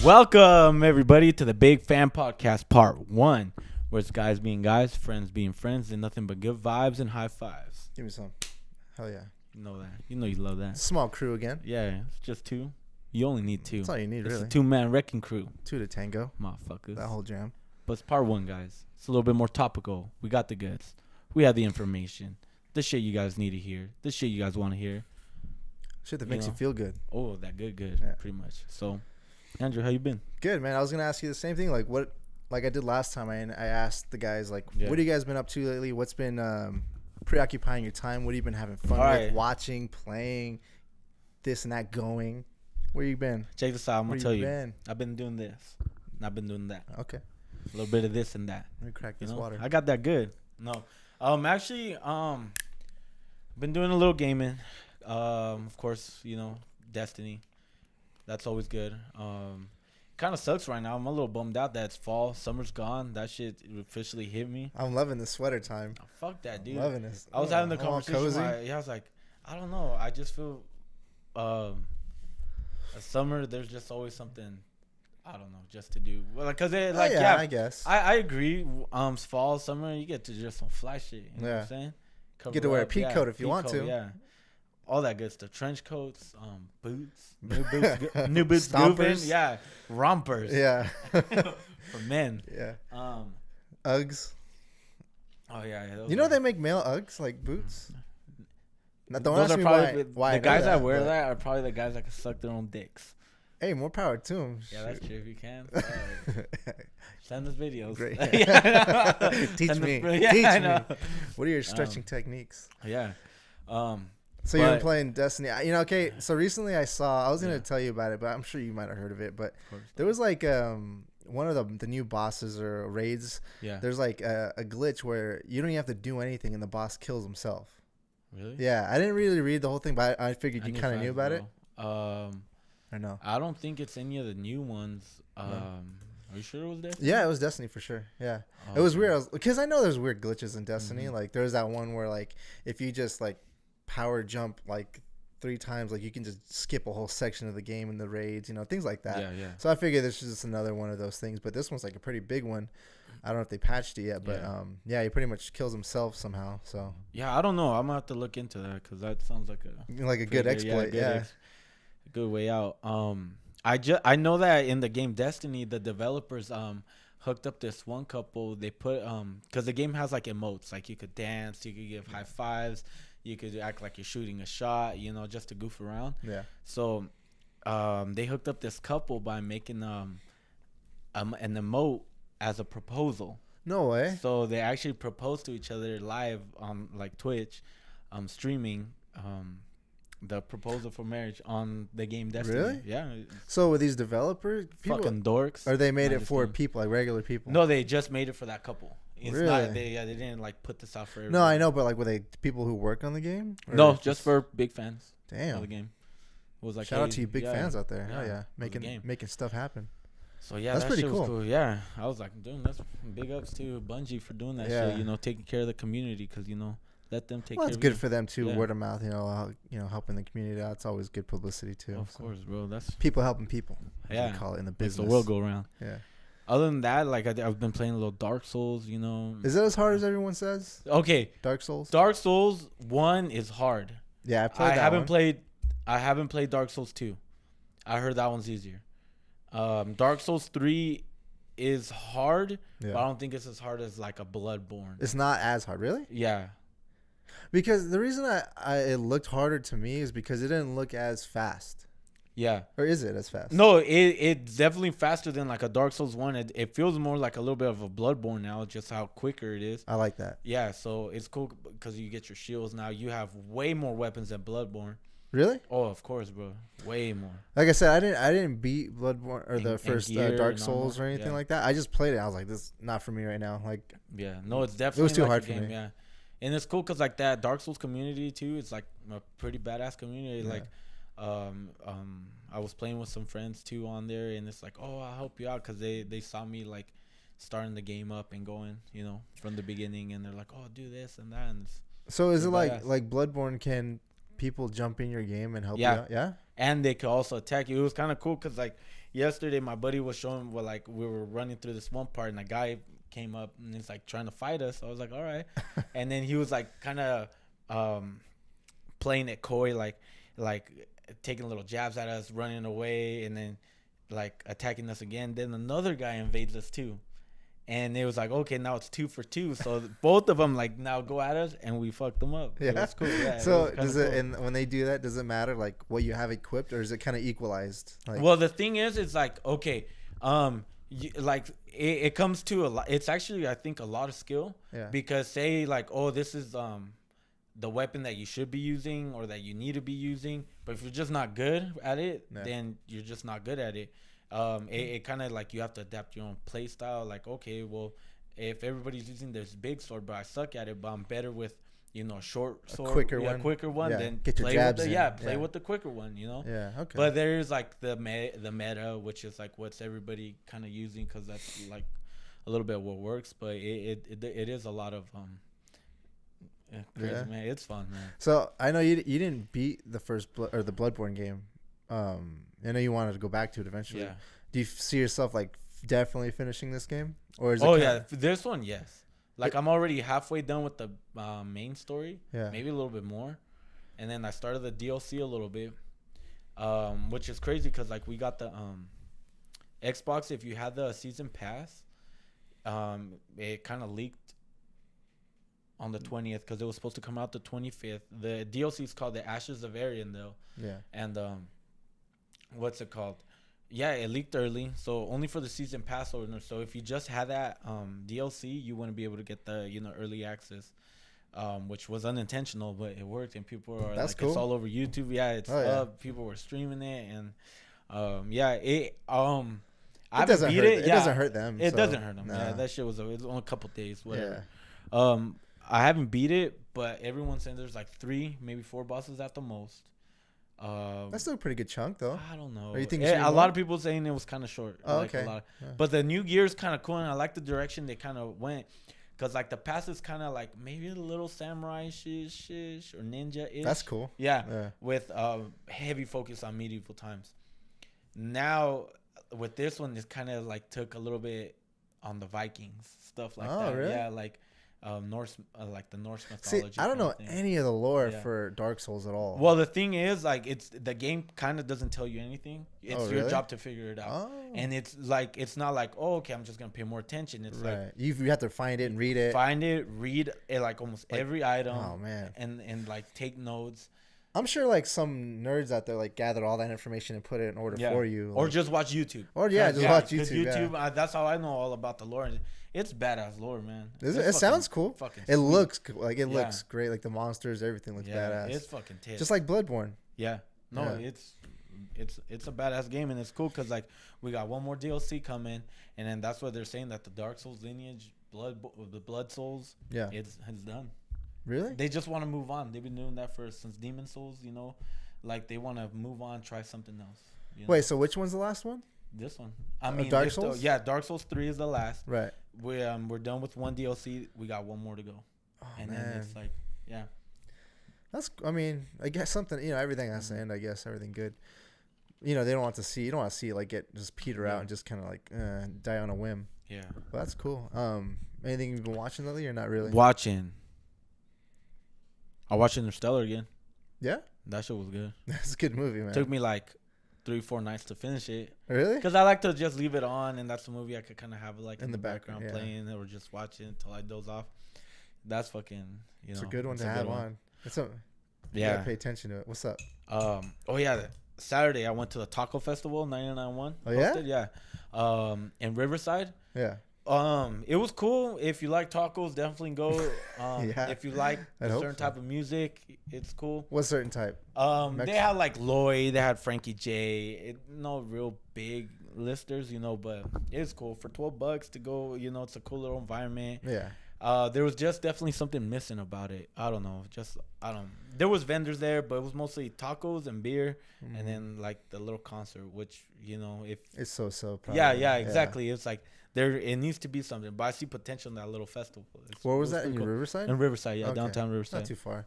Welcome, everybody, to the Big Fan Podcast Part 1, where it's guys being guys, friends being friends, and nothing but good vibes and high fives. Give me some. Hell yeah. You know that. You know you love that. Small crew again. Yeah, it's just two. You only need two. That's all you need, it's really. It's a two-man wrecking crew. Two to tango. Motherfuckers. That whole jam. But it's Part 1, guys. It's a little bit more topical. We got the goods. We have the information. The shit you guys need to hear. The shit you guys want to hear. Shit that makes you feel good. Oh, that good, yeah. Pretty much. So, Andrew, how you been? Good, man. I was gonna ask you the same thing, like I did last time. I asked the guys, like, what have you guys been up to lately? What's been preoccupying your time? What have you been having fun with? Watching, playing, this and that, going. Where you been? Check this out. I'm gonna tell you. I've been doing this. And I've been doing that. Okay. A little bit of this and that. Let me crack this water. I got that good. No, actually, been doing a little gaming. Of course, Destiny. That's always good. Kind of sucks right now. I'm a little bummed out that it's fall. Summer's gone. That shit officially hit me. I'm loving the sweater time. Oh, fuck that, dude. I'm loving this. I was having the conversation. I was like, I don't know. I just feel, summer. There's just always something. I don't know, just to do. Well, cause I guess. I agree. Fall, summer, you get to just some fly shit. You know what I'm saying? You get to wear a peak coat if you want to. Yeah. All that good stuff. Trench coats, boots, new boots, stompers, yeah, rompers, yeah, for men, yeah, Oh Uggs. yeah. You know they make male Uggs like boots. Don't ask me why the guys that wear that are probably the guys that can suck their own dicks. Hey, more power to them. Yeah, that's true. If you can, send us videos. Great. Teach me. Teach me. What are your stretching techniques? Yeah. So you've been playing Destiny. Okay. So recently I was going to tell you about it, but I'm sure you might have heard of it. But there was like one of the new bosses or raids. Yeah. There's like a glitch where you don't even have to do anything and the boss kills himself. Really? Yeah. I didn't really read the whole thing, but I figured you kind of knew about it. I know. I don't think it's any of the new ones. Are you sure it was Destiny? Yeah, it was Destiny for sure. Yeah. It was weird. Because I know there's weird glitches in Destiny. Mm-hmm. Like there's that one where like if you just like power jump like 3 times, like you can just skip a whole section of the game in the raids, things like that. Yeah. So I figured this is just another one of those things, but this one's like a pretty big one. I don't know if they patched it yet, but he pretty much kills himself somehow. So yeah, I don't know. I'm gonna have to look into that because that sounds like a good exploit. A good way out. I know that in the game Destiny, the developers hooked up this one couple. They put because the game has like emotes, like you could dance, you could give high fives, you could act like you're shooting a shot, just to goof around. Yeah. So they hooked up this couple by making an emote as a proposal. No way. So they actually proposed to each other live on like Twitch, streaming the proposal for marriage on the game Destiny. Really? Yeah. So with these developers, fucking dorks. Or they made it for people, like regular people? No, they just made it for that couple. It's really? Not, they didn't like put this out for everybody. No, I know, but like were they people who work on the game? No, just for big fans. Damn. Of the game. It was like, shout out to you big fans out there. Hell yeah. Making stuff happen. So yeah, that's that pretty shit cool. Was cool. Yeah, I was like, dude, that's big ups to Bungie for doing that shit. Taking care of the community because let them take. Well, it's good for them too. Word of mouth, helping the community out. It's always good publicity too. Of course, bro. That's people helping people. Yeah, we call it in the business. It's the world go around. Yeah. Other than that, like I've been playing a little Dark Souls. Is that as hard as everyone says? Okay. Dark Souls. Dark Souls 1 is hard. Yeah, I haven't played Dark Souls 2. I heard that one's easier. Dark Souls 3 is hard, but I don't think it's as hard as like a Bloodborne. It's not as hard, really? Yeah. Because the reason it looked harder to me is because it didn't look as fast. Yeah. Or is it as fast? No, it's definitely faster than like a Dark Souls 1. It feels more like a little bit of a Bloodborne now, just how quicker it is. I like that. Yeah, so it's cool because you get your shields now. You have way more weapons than Bloodborne. Really? Oh, of course, bro. Way more. Like I said, I didn't beat Bloodborne or the first Dark Souls or anything like that. I just played it. I was like, this is not for me right now. Like, yeah, no, it's definitely. It was too hard for me. Yeah, and it's cool because like that Dark Souls community too. It's like a pretty badass community. Yeah. Like, I was playing with some friends too on there, and it's like, oh, I'll help you out because they saw me like starting the game up and going, from the beginning, and they're like, oh, do this and that, and so is it like Bloodborne? Can people jump in your game and help you out? Yeah, and they could also attack you. It was kind of cool because like yesterday, my buddy was showing like we were running through this one part, and a guy came up and he's like trying to fight us. I was like, all right, and then he was like kind of playing it coy, like taking little jabs at us, running away, and then like attacking us again. Then another guy invades us too, and it was like, okay, now it's 2 for 2. So both of them like now go at us, and we fucked them up. Yeah, that's cool. Yeah. So does it? Cool. And when they do that, does it matter like what you have equipped, or is it kind of equalized? Like, well, the thing is, it's like okay, like it comes to a lot. It's actually I think a lot of skill. Yeah. Because say like, oh, this is the weapon that you should be using or that you need to be using, but if you're just not good at it, then you're just not good at it. It kind of like you have to adapt your own play style. Like, okay, well, if everybody's using this big sword, but I suck at it, but I'm better with, short sword, quicker one, then get your jabs in. Play with the quicker one, Yeah, okay. But there's like the meta, which is like what's everybody kind of using, because that's like a little bit what works. But it is a lot of crazy, man. It's fun, man. So I know you didn't beat the first the Bloodborne game. I know you wanted to go back to it eventually. Yeah. Do you see yourself like definitely finishing this game, or is it? Oh yeah, this one, yes. Like I'm already halfway done with the main story. Yeah. Maybe a little bit more, and then I started the DLC a little bit, which is crazy because like we got the Xbox. If you had the season pass, it kind of leaked on the 20th because it was supposed to come out the 25th. The DLC is called the Ashes of Arian though. Yeah. And what's it called? Yeah, it leaked early, so only for the season pass owner. So if you just had that DLC, you wouldn't be able to get the early access, which was unintentional, but it worked, and people are That's like, cool. It's all over YouTube. Yeah, it's up. People were streaming it, and it doesn't hurt. It doesn't hurt them. It doesn't hurt them. Nah. Yeah, that shit was only a couple days, whatever. Yeah. I haven't beat it, but everyone's saying there's like 3, maybe 4 bosses at the most. That's still a pretty good chunk, though. I don't know. Or you think a lot of people saying it was kind of short. Oh, like okay. A lot But the new gear is kind of cool, and I like the direction they kind of went. Because like the past is kind of like maybe a little samurai-ish or ninja-ish. That's cool. Yeah. With heavy focus on medieval times. Now with this one, it kind of like took a little bit on the Vikings stuff like that. Really? Yeah, like Norse, like the Norse mythology. See, I don't know any of the lore for Dark Souls at all. Well, the thing is, like, the game kind of doesn't tell you anything. It's your job to figure it out. Oh. And it's like, it's not like, oh, okay, I'm just gonna pay more attention. It's like you have to find it and read it. Read it, like almost every item. Oh man. And like take notes. I'm sure like some nerds out there like gather all that information and put it in order for you. Or just watch YouTube. Or just watch YouTube. YouTube, that's how I know all about the lore. It's badass lore, man. It sounds cool. It looks like looks great. Like the monsters, everything looks badass. It's fucking tight. Just like Bloodborne. Yeah. No, it's a badass game, and it's cool because like we got one more DLC coming, and then that's what they're saying that the Dark Souls lineage, the Blood Souls, is done. Really? They just want to move on. They've been doing that since Demon Souls, like they want to move on, try something else. Wait, so which one's the last one? This one. I mean, Dark Souls. Dark Souls 3 is the last. Right. We're done with one DLC. We got one more to go. Oh, and man. Then it's like, yeah. I mean, I guess something. Everything has to end. I guess everything good. They don't want to see. You don't want to see it like just peter out and just kind of like die on a whim. Yeah. Well, that's cool. Anything you've been watching lately or not really? I watched Interstellar again. Yeah. That shit was good. That's a good movie, man. Took me like 3-4 nights to finish it. Really? Because I like to just leave it on, and that's a movie I could kind of have like in the background playing, or just watch it until I doze off. That's fucking, It's a good one to have on. You gotta pay attention to it. What's up? Saturday I went to the taco festival, 99.1. Oh yeah? Yeah. In Riverside. Yeah. It was cool. If you like tacos, definitely go. If you like a certain type of music, it's cool. What certain type? They had like Lloyd, they had Frankie J. No real big listers, but it's cool for $12 to go. It's a cool little environment. Yeah. There was just definitely something missing about it. I don't know. There was vendors there, but it was mostly tacos and beer, and then like the little concert, which if it's so. Probably. Yeah, exactly. Yeah. It's like it needs to be something, but I see potential in that little festival. Where was that in Riverside? In Riverside, yeah, okay. Downtown Riverside. Not too far.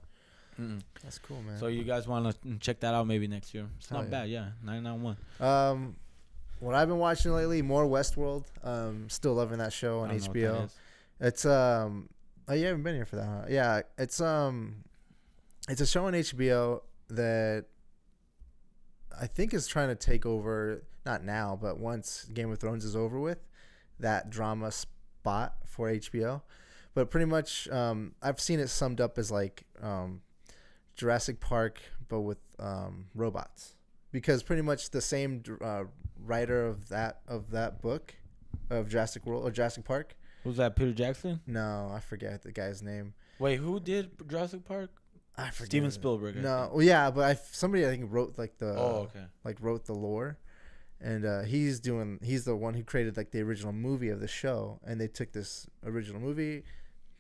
That's cool, man. So you guys want to check that out maybe next year? It's not bad, yeah. 991. What I've been watching lately, more Westworld. Still loving that show on HBO. It's oh, you haven't been here for that, huh? Yeah, it's a show on HBO that I think is trying to take over, not now, but once Game of Thrones is over with, that drama spot for HBO. But pretty much, I've seen it summed up as like Jurassic Park, but with robots, because pretty much the same writer of that book of Jurassic World or Jurassic Park. Was that Peter Jackson? No, I forget the guy's name. Wait, who did Jurassic Park? I forget. Steven Spielberg. No, well, yeah, but somebody I think wrote like the okay. Like wrote the lore, and he's the one who created like the original movie of the show, and they took this original movie,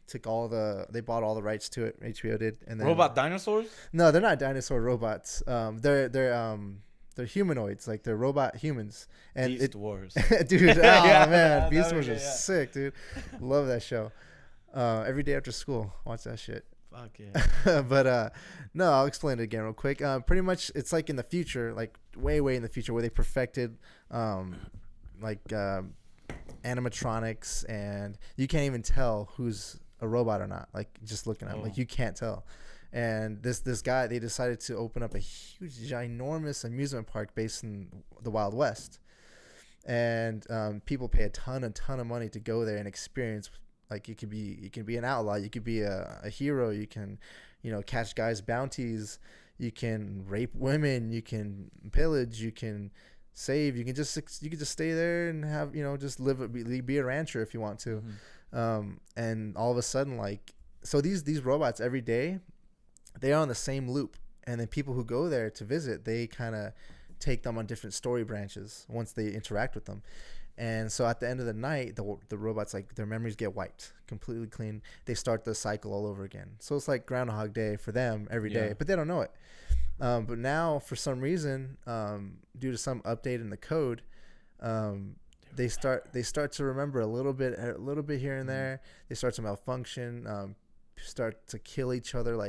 they bought all the rights to it. HBO did, and then robot dinosaurs. No, they're not dinosaur robots. They're humanoids, like they're robot humans. And Beast Wars. Dude, man, Beast Wars is sick, dude. Love that show. Every day after school, watch that shit. Fuck yeah. But no, I'll explain it again real quick. Pretty much, it's like in the future, like way in the future, where they perfected animatronics, and you can't even tell who's a robot or not. Like just looking at them, like you can't tell. And this guy, they decided to open up a huge, ginormous amusement park based in the Wild West, and people pay a ton of money to go there and experience. Like you can be an outlaw, you could be a hero, you can, catch guys' bounties, you can rape women, you can pillage, you can save, you can just stay there and have just be a rancher if you want to, and all of a sudden so these robots every day, they are on the same loop, and then people who go there to visit, they kind of take them on different story branches once they interact with them. And so at the end of the night, the robots, like their memories get wiped, completely clean. They start the cycle all over again. So it's like Groundhog Day for them every day, but they don't know it. But now, for some reason, due to some update in the code, they start to remember a little bit here and there. They start to malfunction, start to kill each other,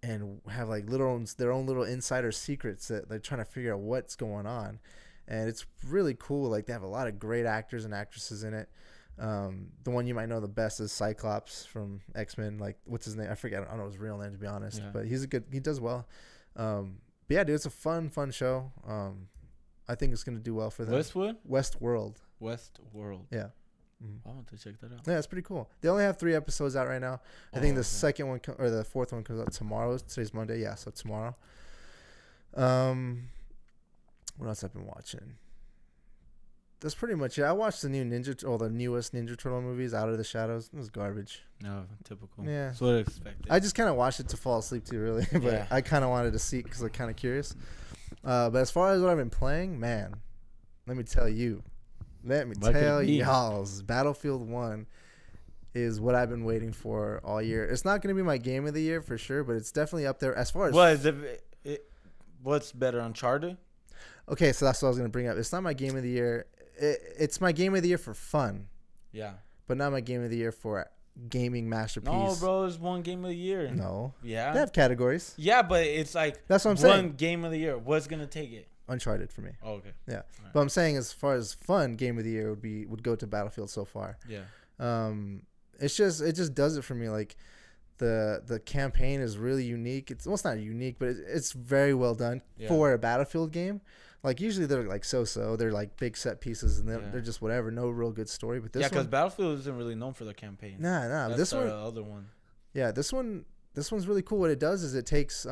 and have their own little insider secrets that they're trying to figure out what's going on. And it's really cool. Like, they have a lot of great actors and actresses in it. The one you might know the best is Cyclops from X-Men. Like, what's his name? I forget. I don't know his real name, to be honest. Yeah. But he does well. But yeah, dude, it's a fun show. I think it's going to do well for them. Westworld. Yeah. I want to check that out. Yeah, it's pretty cool. They only have 3 episodes out right now. I think the second one or the fourth one comes out tomorrow. Today's Monday. Yeah, so tomorrow. What else I've been watching? That's pretty much it. I watched the newest Ninja Turtle movies, Out of the Shadows. It was garbage. No, typical. Yeah. That's what I expected. I just kind of watched it to fall asleep too, really. But I kind of wanted to see it because I'm kind of curious. But as far as what I've been playing, man, let me tell you. Y'all, Battlefield 1 is what I've been waiting for all year. It's not going to be my game of the year for sure, but it's definitely up there as far as... What's better, Uncharted? Okay, so that's what I was going to bring up. It's not my game of the year. It's my game of the year for fun. Yeah. But not my game of the year for gaming masterpiece. No, bro, there's one game of the year. No. Yeah. They have categories. Yeah, but it's like... That's what I'm saying. One game of the year. What's going to take it? Uncharted for me. Oh, okay. Yeah. Right. But I'm saying as far as fun, game of the year would go to Battlefield so far. Yeah. It just does it for me. Like, the campaign is really unique. It's not unique, but it's very well done for a Battlefield game. Like, usually they're like so. They're like big set pieces, and they're just whatever. No real good story. But this one, because Battlefield isn't really known for their campaign. Nah. That's this one, other one. Yeah, this one's really cool. What it does is it takes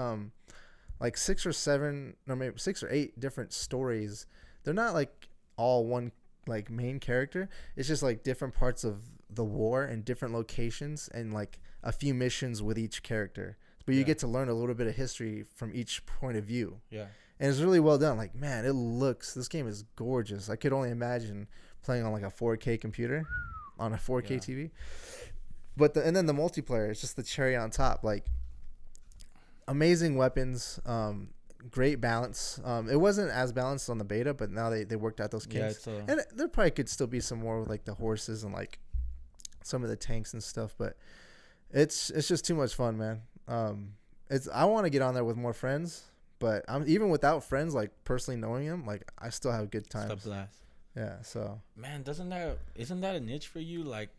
like 6 or 7 or maybe 6 or 8 different stories. They're not like all one like main character. It's just like different parts of the war and different locations and like a few missions with each character. But you get to learn a little bit of history from each point of view. Yeah. And it's really well done. Like, man, this game is gorgeous. I could only imagine playing on like a 4K computer, on a 4K TV. But and then the multiplayer is just the cherry on top. Like, amazing weapons, great balance. It wasn't as balanced on the beta, but now they worked out those kinks. Yeah, and there probably could still be some more with like the horses and like some of the tanks and stuff. But it's just too much fun, man. I want to get on there with more friends, but I'm even without friends, like personally knowing them, like I still have good times. It's a blast. Yeah. So man, isn't that a niche for you? Like,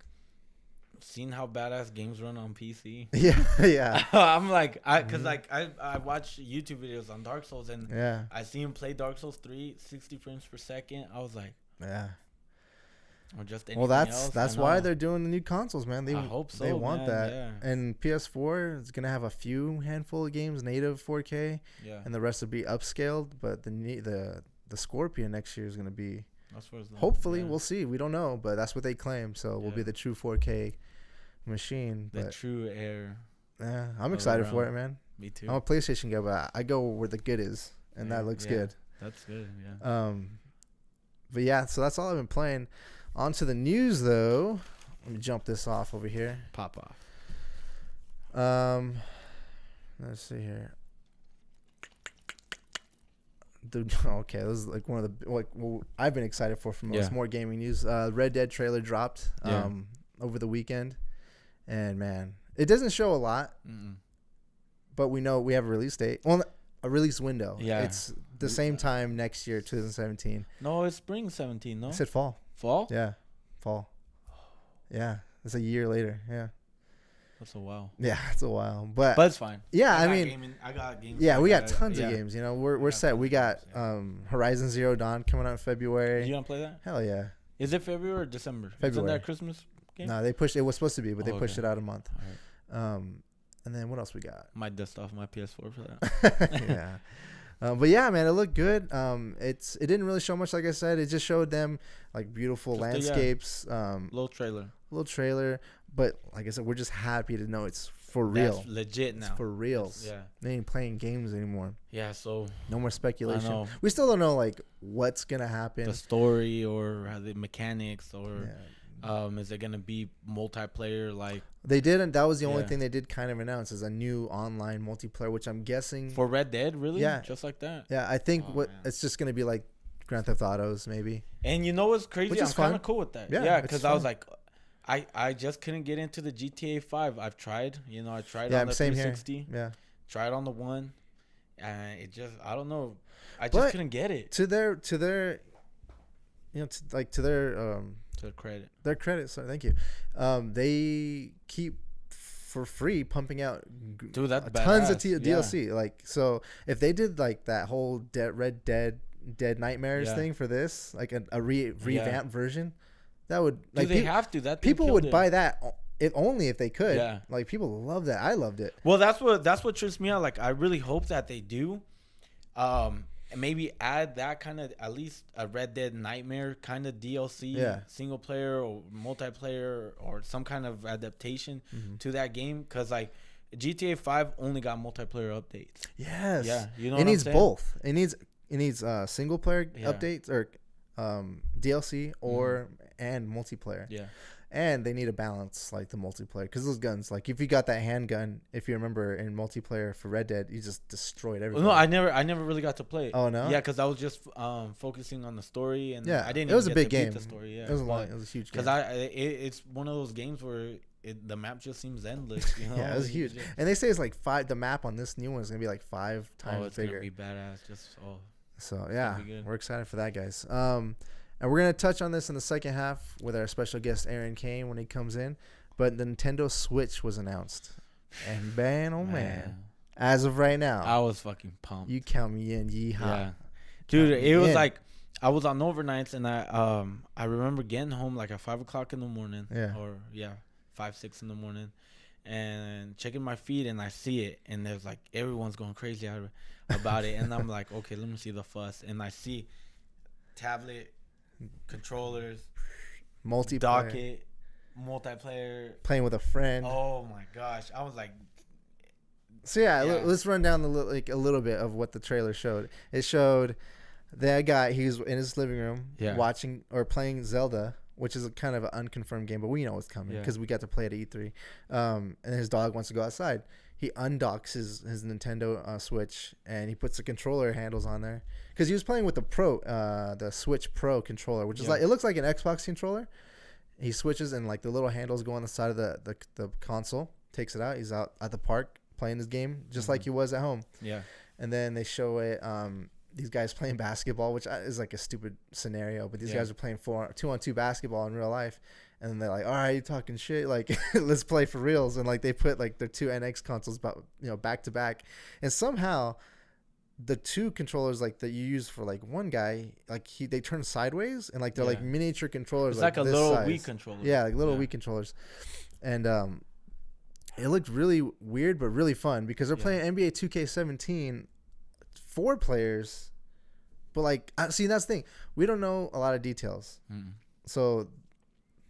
seeing how badass games run on PC. Yeah. I'm like, cause like I watch YouTube videos on Dark Souls and I see him play Dark Souls 3, 60 frames per second. I was like, yeah. Or just well, that's why they're doing the new consoles, man. I hope so. They want that. Yeah. And PS4 is gonna have a handful of games native 4K. Yeah. And the rest will be upscaled. But the Scorpion next year is gonna be. Hopefully, we'll see. We don't know, but that's what they claim. So we'll be the true 4K machine. The true heir. Yeah, I'm excited for it, man. Me too. I'm a PlayStation guy, but I go where the good is, and that looks good. That's good. Yeah. But yeah, so that's all I've been playing. On to the news, though. Let me jump this off over here. Pop off. Let's see here. Okay, this is like one of the I've been excited for from more gaming news. Red Dead trailer dropped over the weekend, and man, it doesn't show a lot, but we know we have a release date. Well, a release window. Yeah, it's the same time next year, 2017. No, it's spring 17. No, I said fall. Fall? Yeah, fall. Yeah, it's a year later. Yeah. That's a while. Yeah, it's a while, but it's fine. Yeah, I got games. Yeah, we got tons of games. You know, we're set. We got Horizon Zero Dawn coming out in February. You gonna play that? Hell yeah. Is it February or December? February. Isn't that Christmas game? No, they pushed. It was supposed to be, but they pushed it out a month. All right. And then what else we got? Might dust off my PS4 for that. Yeah. But yeah, man, it looked good. It didn't really show much, like I said. It just showed them like beautiful landscapes. Little trailer. But like I said, we're just happy to know it's for real. That's legit now. It's for reals. Yeah. They ain't playing games anymore. Yeah, so no more speculation. We still don't know like what's gonna happen. The story or the mechanics or is it gonna be multiplayer like they didn't? That was the only thing they did kind of announce is a new online multiplayer, which I'm guessing for Red Dead, really? Yeah, just like that. Yeah, I think it's just gonna be like Grand Theft Autos, maybe. And you know what's crazy? I'm kind of cool with that. Yeah, because I was like, I just couldn't get into the GTA 5. I've tried. You know, I tried on the 360. Yeah, tried on the one, and it just I don't know. I just couldn't get it. To their you know, to their credit. Their credit, sorry, thank you. They keep for free pumping out tons of DLC. Like, so if they did like that whole Red Dead Nightmares thing for this, like a revamped version, that would like they have to. That people would buy that if they could. Yeah, like people love that. I loved it. Well, that's what trips me out. Like, I really hope that they do. And maybe add that kind of at least a Red Dead Nightmare kind of DLC, single player or multiplayer or some kind of adaptation to that game. Because like GTA 5 only got multiplayer updates. Yes. Yeah. You know, it needs both. It needs single player updates or DLC or and multiplayer. Yeah. And they need a balance, like the multiplayer, because those guns, like if you got that handgun, if you remember in multiplayer for Red Dead, you just destroyed everything. No, I never really got to play it. Oh no? Yeah, because I was just focusing on the story, and I didn't. It was a big game. Beat the story, yeah. It was a huge game. Because it's one of those games where the map just seems endless. You know? Yeah, it was huge. And they say it's like 5. The map on this new one is gonna be like 5 times bigger. It's gonna be badass. So yeah, we're excited for that, guys. And we're going to touch on this in the second half with our special guest, Aaron Kane, when he comes in. But the Nintendo Switch was announced. And man, as of right now. I was fucking pumped. You count me in, yeehaw. Yeah. Dude, it was like, I was on overnights, and I remember getting home like at 5 o'clock in the morning. Yeah. Or, 5, 6 in the morning. And checking my feed, and I see it. And there's like, everyone's going crazy about it. And I'm like, okay, let me see the fuss. And I see tablet, controllers, multiplayer, playing with a friend. Oh my gosh, I was like, so let's run down a little bit of what the trailer showed. It showed that guy, he was in his living room watching or playing Zelda which is a kind of an unconfirmed game, but we know it's coming because we got to play it at E3. And his dog wants to go outside. He undocks his Nintendo Switch, and he puts the controller handles on there because he was playing with the Switch Pro controller, which is like, it looks like an Xbox controller. He switches, and like the little handles go on the side of the console. Takes it out. He's out at the park playing this game just like he was at home. Yeah. And then they show it. These guys playing basketball, which is like a stupid scenario, but these guys are playing 2-on-2 basketball in real life. And then they're like, all right, you talking shit. Like, let's play for reals. And like, they put like their two NX consoles, back to back. And somehow the two controllers like that you use for like one guy, like they turn sideways, and like they're like miniature controllers. It's like a little Wii controller. Yeah, like little Wii controllers. And it looked really weird, but really fun because they're playing NBA 2K17, 4 players. But like, see, that's the thing. We don't know a lot of details. So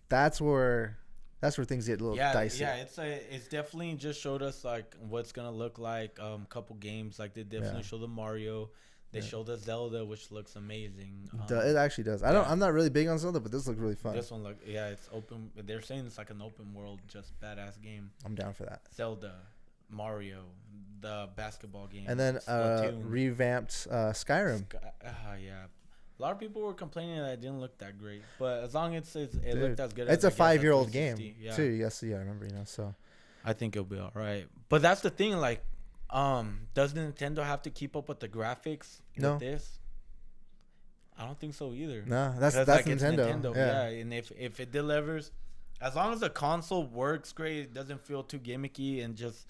that's where things get a little dicey. Yeah, it's definitely just showed us like what's gonna look like. Couple games, like they definitely show the Mario. They showed the Zelda, which looks amazing. It actually does. I'm not really big on Zelda, but this looks really fun. This one it's open. They're saying it's like an open world, just badass game. I'm down for that. Zelda, Mario, the basketball game, and then revamped Skyrim. Yeah. A lot of people were complaining that it didn't look that great, but as long as it looked as good. It's a 5-year-old game too. Yes, I remember. So I think it'll be all right. But that's the thing. Like, does Nintendo have to keep up with the graphics with this? I don't think so either. No, that's like, Nintendo. Yeah, and if it delivers, as long as the console works great, it doesn't feel too gimmicky, and just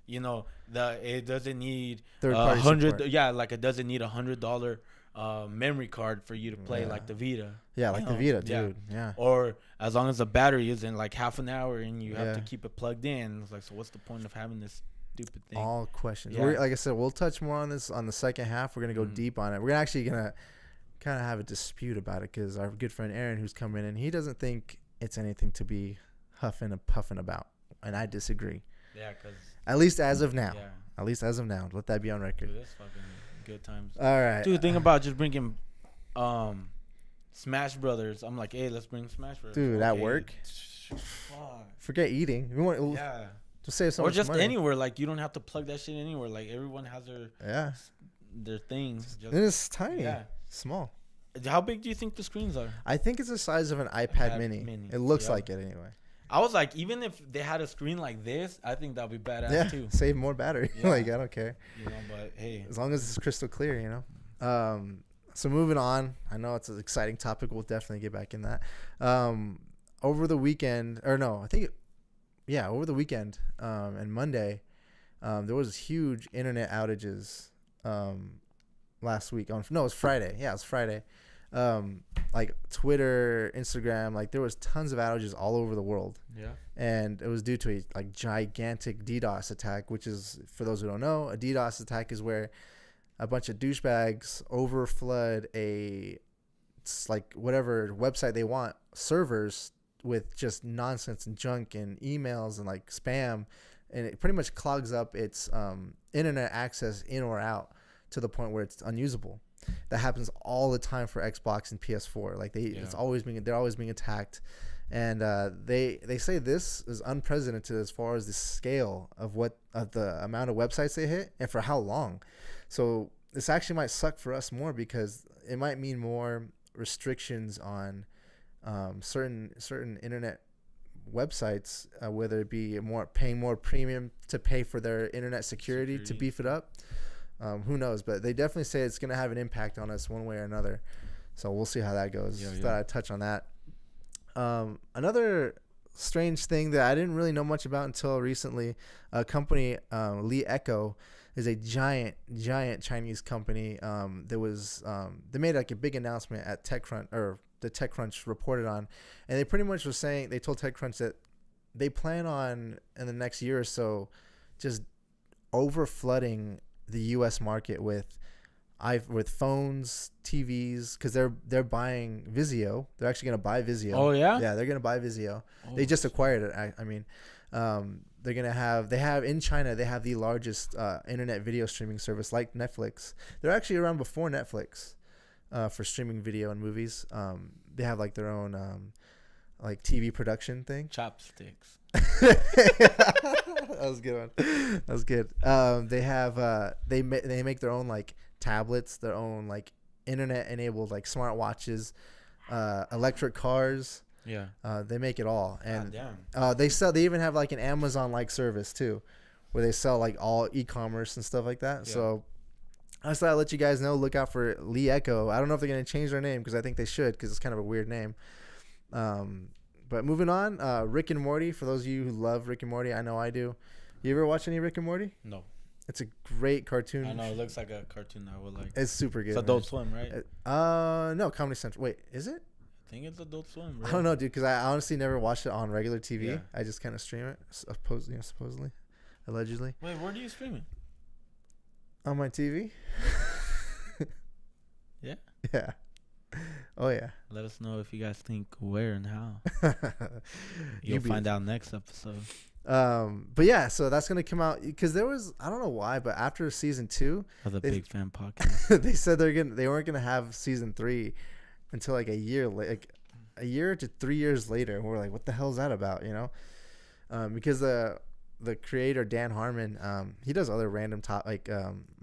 it doesn't need $100. Yeah, like it doesn't need $100 memory card for you to play like the Vita. Yeah, like the Vita, dude. Yeah. Or as long as the battery is in like half an hour and you have to keep it plugged in. It's like, so what's the point of having this stupid thing? All questions. Yeah. Like I said, we'll touch more on this on the second half. We're gonna go deep on it. We're actually gonna kind of have a dispute about it because our good friend Aaron, who's coming in, he doesn't think it's anything to be huffing and puffing about, and I disagree. Yeah, because at least as of now. Yeah. At least as of now. Let that be on record. Dude, that's fucking good times. All right. Dude, think about just bringing Smash Brothers. I'm like, hey, let's bring Smash Brothers. Dude, at work? Forget eating. We want to save so much money. Or just anywhere. Like, you don't have to plug that shit anywhere. Like, everyone has their things. Just, it's tiny. Yeah. Small. How big do you think the screens are? I think it's the size of an iPad mini. It looks like it anyway. I was like, even if they had a screen like this, I think that'd be badass too. Save more battery. Like, I don't care. But hey, as long as it's crystal clear, So moving on, I know it's an exciting topic. We'll definitely get back in that. Over the weekend, over the weekend and Monday, there was huge internet outages last week. It was Friday. Yeah, it was Friday. Like Twitter, Instagram, like there was tons of outages all over the world. Yeah. And it was due to a gigantic DDoS attack, which is, for those who don't know, a DDoS attack is where a bunch of douchebags overflood whatever website they want, servers, with just nonsense and junk and emails and like spam, and it pretty much clogs up its internet access in or out to the point where it's unusable. That happens all the time for Xbox and PS4. Like they're always being attacked, and they say this is unprecedented as far as the scale of the amount of websites they hit and for how long. So this actually might suck for us more because it might mean more restrictions on certain internet websites, whether it be paying more premium to pay for their internet security to beef it up. Who knows? But they definitely say it's going to have an impact on us one way or another. So we'll see how that goes. Thought I'd touch on that. Another strange thing that I didn't really know much about until recently, a company, LeEco, is a giant Chinese company. They made like a big announcement at TechCrunch, or the TechCrunch reported on, and they pretty much were saying, they told TechCrunch that they plan on, in the next year or so, just overflooding the U.S. market with phones, TVs, because they're buying Vizio. They're actually going to buy Vizio. Oh yeah, yeah, they're going to buy Vizio. They just acquired it. I mean, they're going to have in China, they have the largest internet video streaming service like Netflix. They're actually around before Netflix for streaming video and movies. They have like their own like TV production thing. Chopsticks. That was a good one. That was good. They have they make their own like tablets, their own like internet enabled like smart watches, electric cars. Yeah. They make it all, and damn. they even have like an Amazon like service too, where they sell like all e-commerce and stuff like that. Yeah. So I just thought I'd let you guys know. Look out for LeEco. I don't know if they're gonna change their name because I think they should because it's kind of a weird name. But moving on, Rick and Morty. For those of you who love Rick and Morty, I know I do. You ever watch any Rick and Morty? No. It's a great cartoon. I know it looks like a cartoon I would like. It's super good. It's Adult Swim, right? No, Comedy Central. Wait, is it? I think it's Adult Swim. Bro. I don't know, dude, because I honestly never watched it on regular TV. Yeah. I just kind of stream it, supposedly, allegedly. Wait, where do you stream it? On my TV. Yeah. Yeah. Oh yeah. Let us know if you guys think where and how. You'll find out next episode. But yeah, so that's gonna come out because there was, I don't know why, but after season 2 of the Big Fan Podcast, they said they weren't gonna have season 3 until like a year to 3 years later. And we're like, what the hell is that about? You know, because the creator Dan Harmon, he does other random like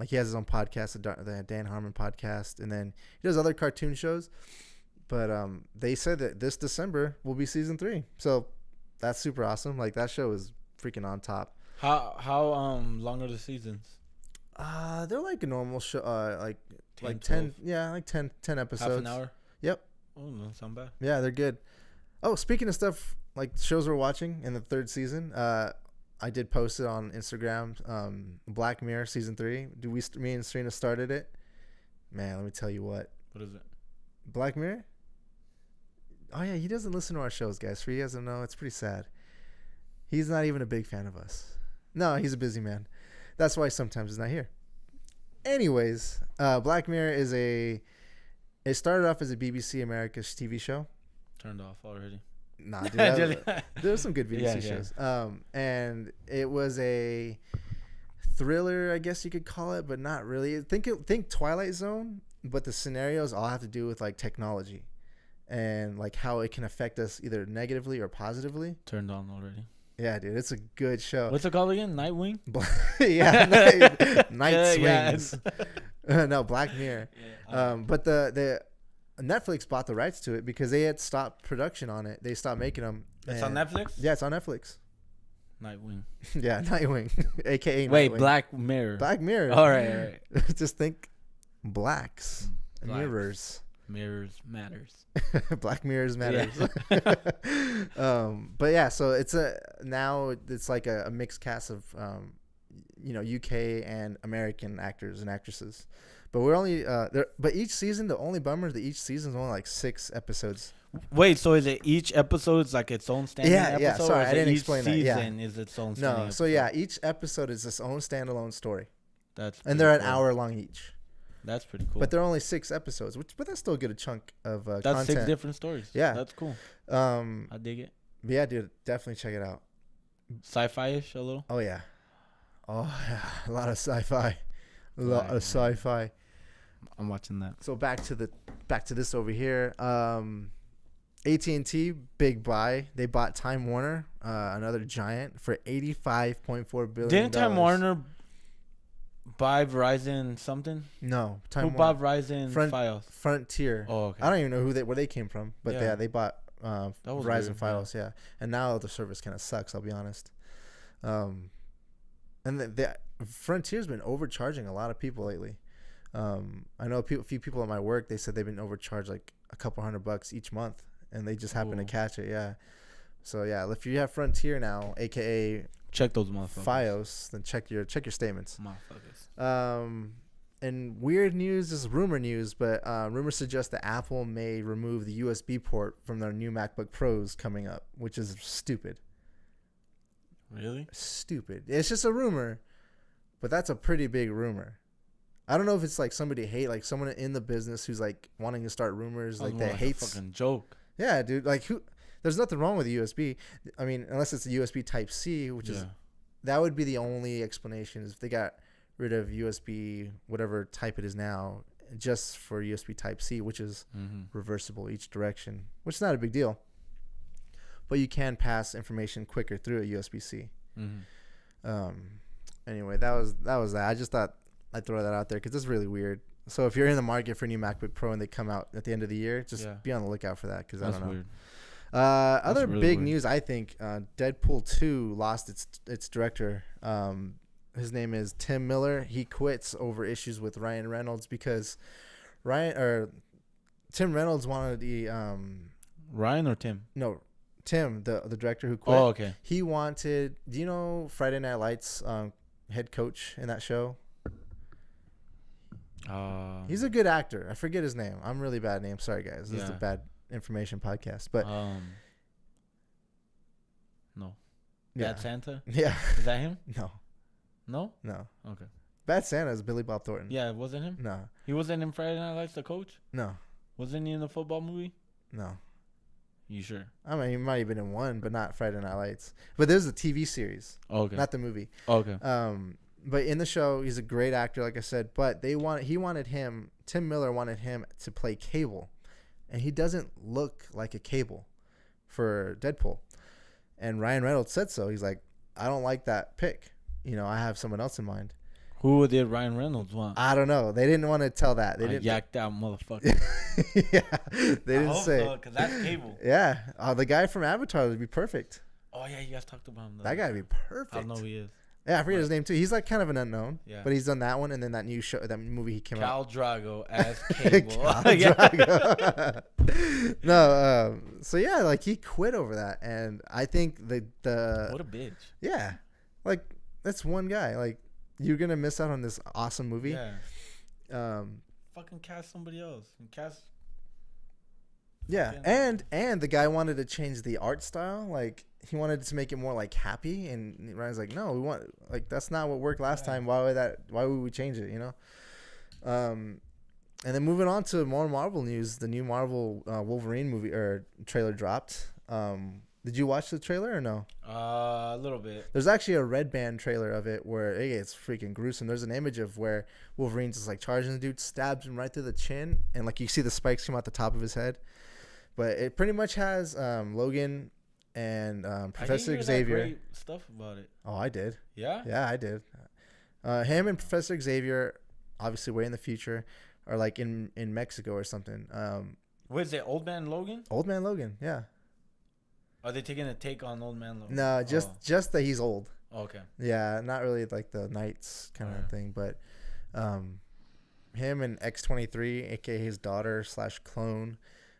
he has his own podcast, the Dan Harmon podcast, and then he does other cartoon shows. But they said that this December will be season 3, so that's super awesome. Like that show is freaking on top. How long are the seasons? They're like a normal show, like 10, like 10 episodes. Half an hour. Yep. Oh, no, sound bad. Yeah, they're good. Oh, speaking of stuff like shows we're watching in the 3rd season, I did post it on Instagram. Black Mirror season 3. Me and Serena started it. Man, let me tell you what. What is it? Black Mirror? Oh yeah, he doesn't listen to our shows, guys. For you guys to know, it's pretty sad. He's not even a big fan of us. No, he's a busy man. That's why sometimes he's not here. Anyways, Black Mirror is it started off as a BBC America's TV show. Turned off already. Nah, dude. There's some good BBC shows. And it was a thriller, I guess you could call it, but not really. Think Twilight Zone, but the scenarios all have to do with like technology and like how it can affect us either negatively or positively. Turned on already. Yeah, dude, it's a good show. What's it called again? Nightwing? Yeah, Night Swings. No, Black Mirror. Yeah, but the Netflix bought the rights to it because they had stopped production on it. They stopped making them. It's on Netflix? Yeah, it's on Netflix. Nightwing. Yeah, Nightwing, aka Wait, Nightwing. Black Mirror. Black Mirror. All right. Just think blacks. Mirrors. Mirrors matters. Black Mirrors matters. Yeah. But yeah, so it's like a mixed cast of UK and American actors and actresses. But we're only but each season, the only bummer is that each season is only like 6 episodes. Wait, so is it each episode is like its own standing episode? Yeah, sorry, I didn't explain that. Yeah. Each season is its own standing episode? So yeah, each episode is its own standalone story. And they're an hour long each. That's pretty cool. But they're only 6 episodes, but that's still a good chunk of that's content. 6 different stories. Yeah. That's cool. I dig it. Yeah, dude, definitely check it out. Sci-fi-ish a little? Oh, yeah. Oh, yeah. A lot of sci-fi. A lot of sci-fi. I'm watching that. So back to this over here. AT&T, big buy. They bought Time Warner, another giant, for $85.4 billion. Didn't Time Warner buy Verizon something? No. Who bought Verizon Fios? Frontier. Oh, okay. I don't even know where they came from, but yeah, they bought Verizon weird, Fios, yeah. And now the service kind of sucks, I'll be honest. And the Frontier's been overcharging a lot of people lately. I know a few people at my work, they said they've been overcharged like a couple $100 each month, and they just happen to catch it. Yeah. So yeah, if you have Frontier now, aka check those motherfuckers. Fios, then check your statements. Motherfuckers. And weird news is rumor news, but rumors suggest that Apple may remove the USB port from their new MacBook Pros coming up, which is stupid. Really? Stupid. It's just a rumor, but that's a pretty big rumor. I don't know if it's like like someone in the business who's like wanting to start rumors like that hates. A fucking joke. Yeah, dude. Like there's nothing wrong with the USB. I mean, unless it's a USB Type C, which is that would be the only explanation is if they got rid of USB whatever type it is now just for USB Type C, which is reversible each direction, which is not a big deal. but you can pass information quicker through a USB-C. Anyway, that was that. I just thought I'd throw that out there because it's really weird. So if you're in the market for a new MacBook Pro and they come out at the end of the year, just be on the lookout for that because I don't know. Weird. Other really big news, I think, Deadpool 2 lost its director. His name is Tim Miller. He quits over issues with Ryan Reynolds because Tim Reynolds wanted the Ryan or Tim? No, Tim, the director who quit. Oh, okay. He wanted. Do you know Friday Night Lights head coach in that show? He's a good actor. I forget his name. I'm really bad name. Sorry, guys. This is a bad information podcast. But no. Bad Santa? Yeah. Is that him? No. No? No. Okay. Bad Santa is Billy Bob Thornton. Yeah, it wasn't him? No. He wasn't in Friday Night Lights, the coach? No. Wasn't he in the football movie? No. You sure? I mean, he might have been in one, but not Friday Night Lights. But there's a TV series. Okay. Not the movie. Okay. But in the show, he's a great actor, like I said. But Tim Miller wanted him to play Cable. And he doesn't look like a Cable for Deadpool. And Ryan Reynolds said so. He's like, I don't like that pick. I have someone else in mind. Who did Ryan Reynolds want? I don't know. They didn't want to tell that. They didn't yacked out motherfucker. Yeah, they didn't say. Because that's Cable. Yeah, the guy from Avatar would be perfect. Oh yeah, you guys talked about him. That guy would be perfect. I don't know who he is. Yeah, I forget his name too. He's like kind of an unknown. Yeah. But he's done that one and then that new show, that movie he came out. out. Khal Drago as Cable. Drago. No, so yeah, like he quit over that, and I think the what a bitch. Yeah, like that's one guy. Like you're gonna miss out on this awesome movie. Yeah. Fucking cast somebody else. Yeah, and the guy wanted to change the art style. Like he wanted to make it more like happy, and Ryan's like, no, we want like that's not what worked last time. Why would we change it? And then moving on to more Marvel news, the new Marvel Wolverine movie or trailer dropped. Did you watch the trailer or no? A little bit. There's actually a Red Band trailer of it where it's freaking gruesome. There's an image of where Wolverine's just like charging the dude, stabs him right through the chin, and like you see the spikes come out the top of his head. But it pretty much has Logan and Professor Xavier. Great stuff about it. Oh, I did. Yeah? Yeah, I did. Him and Professor Xavier, obviously way in the future, are like in Mexico or something. What is it, Old Man Logan? Old Man Logan, yeah. Are they taking a take on Old Man Logan? No, just that he's old. Oh, okay. Yeah, not really like the Knights kind of thing, but him and X-23, aka his daughter / clone,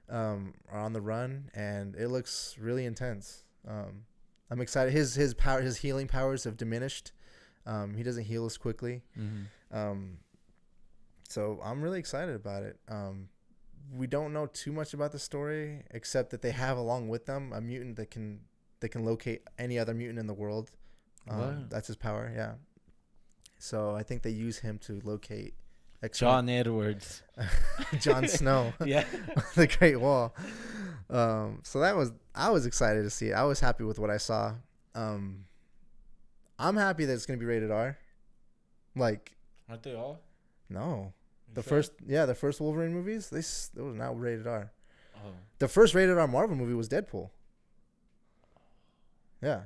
are on the run, and it looks really intense. I'm excited. His healing powers have diminished. He doesn't heal as quickly. Mm-hmm. So I'm really excited about it. We don't know too much about the story, except that they have along with them a mutant that can locate any other mutant in the world. That's his power. Yeah. So I think they use him to locate John Edwards. Jon Snow. Yeah. The Great Wall. So I was excited to see it. I was happy with what I saw. I'm happy that it's going to be rated R. Like, aren't they all? No. The first Wolverine movies, they were not rated R. Oh. The first rated R Marvel movie was Deadpool. Yeah.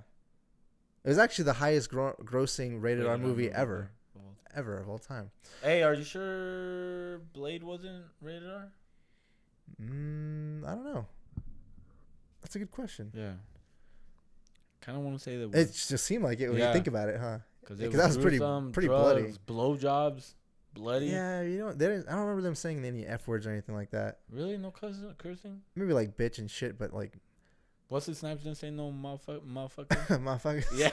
It was actually the highest grossing rated R movie ever of all time. Hey, are you sure Blade wasn't rated R? I don't know. That's a good question. Yeah. Kind of want to say that. It just seemed like it when you think about it, huh? Because that was pretty drugs, bloody. Blowjobs, bloody. Yeah, they didn't. I don't remember them saying any F words or anything like that. Really, no cursing? Maybe like bitch and shit, but like. Wesley Snipes didn't say no motherfucker. Motherfuckers. Yeah.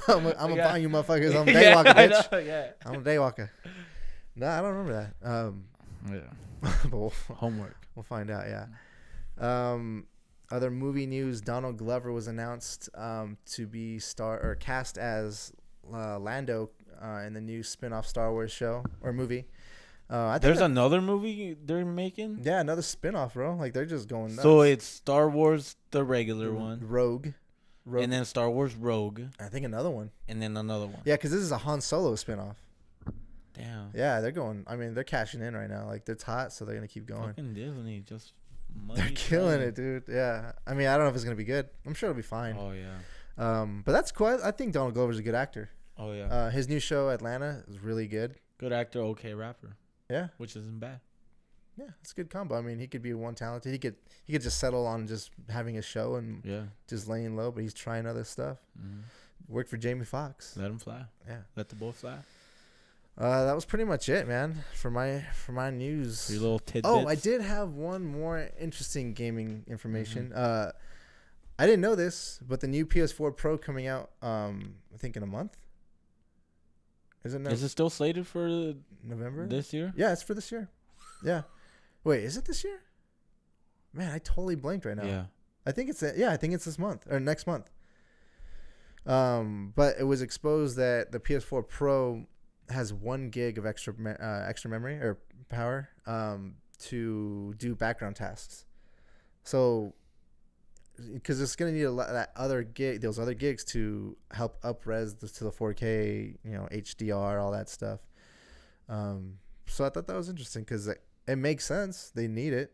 I'm gonna find you motherfuckers. I'm a daywalker, bitch. Know, yeah. I'm a daywalker. No, I don't remember that. Yeah. But Homework. We'll find out. Yeah. Other movie news: Donald Glover was announced to be cast as Lando in the new spin-off Star Wars show or movie. There's another movie they're making? Yeah, another spin-off, bro. Like, they're just going nuts. So it's Star Wars, the regular one. Rogue. And then Star Wars Rogue. I think another one. And then another one. Yeah, because this is a Han Solo spin-off. Damn. Yeah, they're cashing in right now. Like, it's hot, so they're going to keep going. Fucking Disney just money. They're killing it, dude. Yeah. I mean, I don't know if it's gonna be good. I'm sure it'll be fine. Oh yeah. But that's cool. I think Donald Glover's a good actor. Oh yeah. His new show Atlanta is really good. Good actor, okay rapper. Yeah. Which isn't bad. Yeah, it's a good combo. I mean, he could be one talented. He could just settle on just having a show and just laying low, but he's trying other stuff. Mm-hmm. Worked for Jamie Foxx. Let him fly. Yeah. Let the bull fly. That was pretty much it, man, for my news. Your little tidbits. Oh, I did have one more interesting gaming information. I didn't know this, but the new PS4 Pro coming out, I think in a month. Is it still slated for November this year? Yeah, it's for this year. Yeah. Wait, is it this year? Man, I totally blanked right now. Yeah. I think it's this month or next month. But it was exposed that the PS4 Pro has 1 gig of extra memory or power to do background tasks. So, because it's gonna need those other gigs to help up-res to the 4K, HDR, all that stuff. So I thought that was interesting because it makes sense. They need it.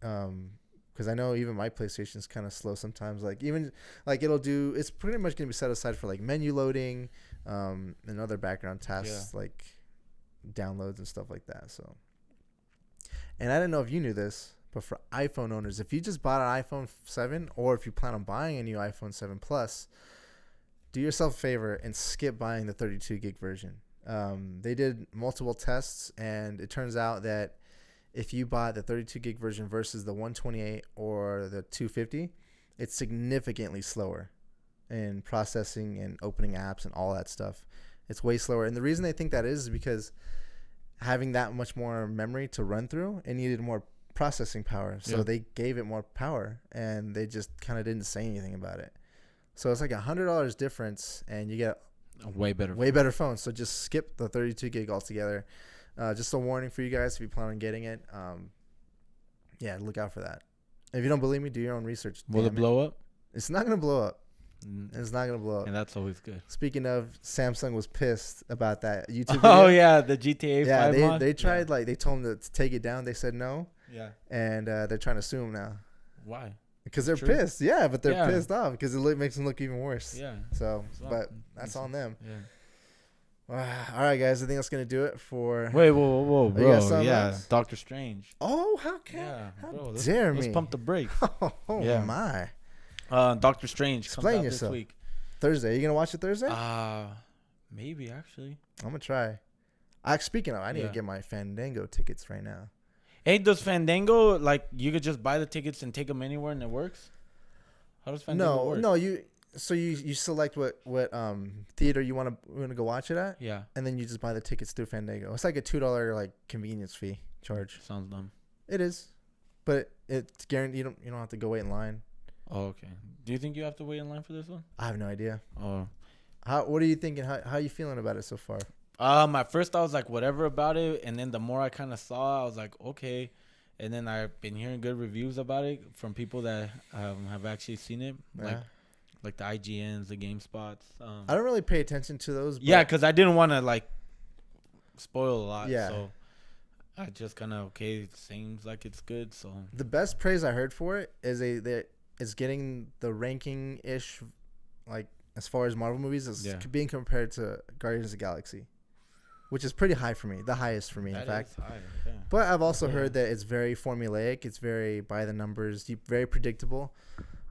Because I know even my PlayStation's kind of slow sometimes. It's pretty much gonna be set aside for like menu loading, and other background tasks like downloads and stuff like that. So, and I didn't know if you knew this, but for iPhone owners, if you just bought an iPhone 7 or if you plan on buying a new iPhone 7 Plus, do yourself a favor and skip buying the 32 gig version. They did multiple tests, and it turns out that if you buy the 32 gig version versus the 128 or the 250, it's significantly slower in processing and opening apps and all that stuff. It's way slower. And the reason they think that is because having that much more memory to run through, it needed more processing power. So they gave it more power, and they just kind of didn't say anything about it. So it's like $100 difference, and you get a way better phone. So just skip the 32 gig altogether. Just a warning for you guys if you plan on getting it. Look out for that. If you don't believe me, do your own research. Will it blow up? It's not going to blow up. It's not going to blow up. And that's always good. Speaking of, Samsung was pissed about that YouTube video. Oh, yeah, the GTA 5 mod? They tried, they told them to take it down. They said no. Yeah. And they're trying to sue them now. Why? Because they're pissed. Yeah, but they're pissed off because it makes them look even worse. Yeah. So, but that's on them. Yeah. All right, guys. I think that's gonna do it for. Wait, whoa, bro. Yeah, Doctor Strange. Oh, how dare me? Let's pump the brakes. My. Doctor Strange. Explain comes out yourself. This week. Thursday. You gonna watch it Thursday? Maybe actually. I'm gonna try. Speaking of, I need to get my Fandango tickets right now. Hey, does Fandango you could just buy the tickets and take them anywhere and it works? How does Fandango work? No, you select what theater you want to go watch it at. Yeah. And then you just buy the tickets through Fandango. It's like a $2 convenience fee charge. Sounds dumb. It is, but it's guaranteed. You don't have to go wait in line. Oh, okay. Do you think you have to wait in line for this one? I have no idea. Oh. What are you thinking? How are you feeling about it so far? At first I was like whatever about it, and then the more I kind of saw, I was like okay, and then I've been hearing good reviews about it from people that have actually seen it, like the IGNs, the GameSpots. I don't really pay attention to those. But because I didn't want to spoil a lot. Yeah. So I just kind of it seems like it's good. So the best praise I heard for it is it's getting the ranking ish, as far as Marvel movies is being compared to Guardians of the Galaxy, which is pretty high for me, the highest for me, in fact. High, yeah. But I've also heard that it's very formulaic, it's very by the numbers, very predictable.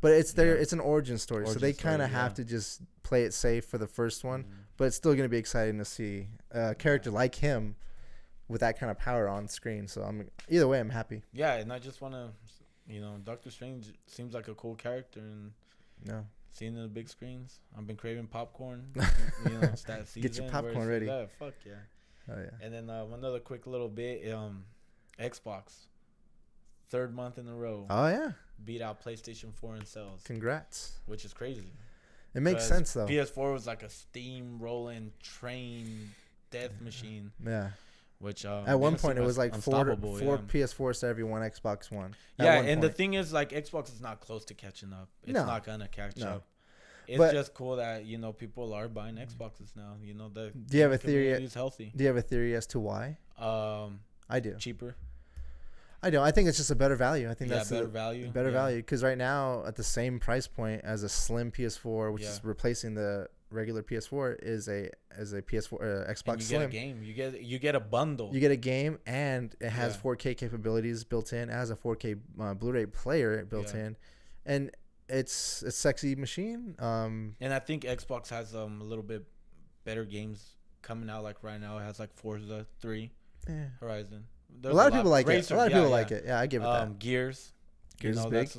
But it's an origin story, so they kind of have to just play it safe for the first one. But it's still going to be exciting to see a character like him with that kind of power on screen. So either way, I'm happy. Yeah, and I just want to, Doctor Strange seems like a cool character, and seeing the big screens. I've been craving popcorn. It's that season. Get your popcorn ready. Fuck yeah. Oh yeah. And then another quick little bit. Xbox, 3rd month in a row. Oh yeah. Beat out PlayStation 4 in sales. Congrats. Which is crazy. It makes sense though. PS4 was like a steam-rolling train death machine. Yeah. Which at one point it was like four PS4s to every one Xbox One. Yeah, and the thing is, Xbox is not close to catching up. It's not gonna catch up. It's just cool that people are buying Xboxes now. Do you have a theory? Is healthy. Do you have a theory as to why? I do. Cheaper. I don't. I think it's just a better value. I think that's better value. Better value, because right now at the same price point as a slim PS4, which is replacing the regular PS4, is a PS4 Xbox you Slim. Get a game. You get a bundle. You get a game, and it has 4K capabilities built in. It has a 4K Blu-ray player built in, and it's a sexy machine. And I think Xbox has a little bit better games coming out. Like right now, it has like Forza 3, Horizon. There's a lot of people like it. A lot of people like it. Yeah, I give it that. Gears. Gears is big.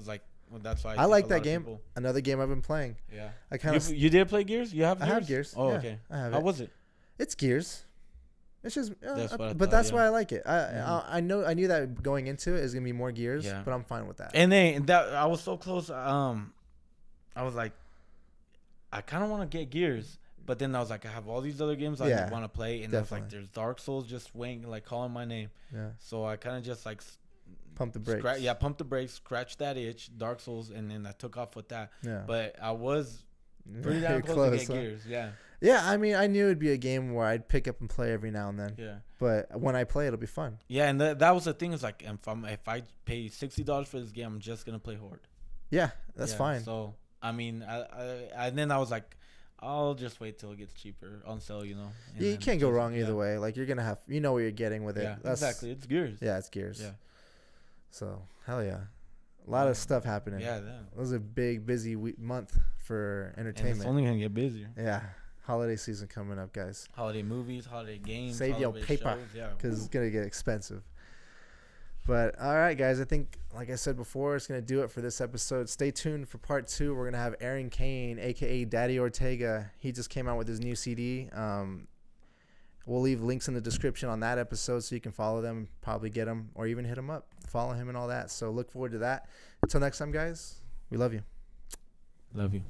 That's why I like that game. Another game I've been playing. Yeah. I kind of. You did play Gears? You have Gears? I have Gears. Oh, okay. I have it. How was it? It's Gears. It's just, that's why I like it. I knew that going into it is gonna be more Gears, but I'm fine with that. And then I was so close. I was like, I kind of want to get Gears. But then I was like, I have all these other games I want to play, and I was like, there's Dark Souls just waiting, like calling my name. Yeah. So I kind of just like pump the brakes. Pump the brakes, scratch that itch, Dark Souls, and then I took off with that. Yeah. But I was pretty damn close to get Gears. Yeah. Yeah, I mean, I knew it'd be a game where I'd pick up and play every now and then. Yeah. But when I play, it'll be fun. Yeah, and that was the thing. Is like, if I pay $60 for this game, I'm just gonna play Horde. Yeah, that's fine. So I mean, and then I was like, I'll just wait till it gets cheaper on sale, you know. Yeah, you can't go wrong either way. Like, you're gonna have, what you're getting with it. Yeah, exactly. It's Gears. Yeah, it's Gears. Yeah. So hell yeah, a lot of stuff happening. Yeah, it was a big, busy month for entertainment. And it's only gonna get busier. Yeah, holiday season coming up, guys. Holiday movies, holiday games. Save your paper, because it's gonna get expensive. But all right, guys, I think, like I said before, it's going to do it for this episode. Stay tuned for part 2. We're going to have Aaron Kane, a.k.a. Daddy Ortega. He just came out with his new CD. We'll leave links in the description on that episode so you can follow them, probably get them, or even hit him up, follow him and all that. So look forward to that. Until next time, guys, we love you. Love you.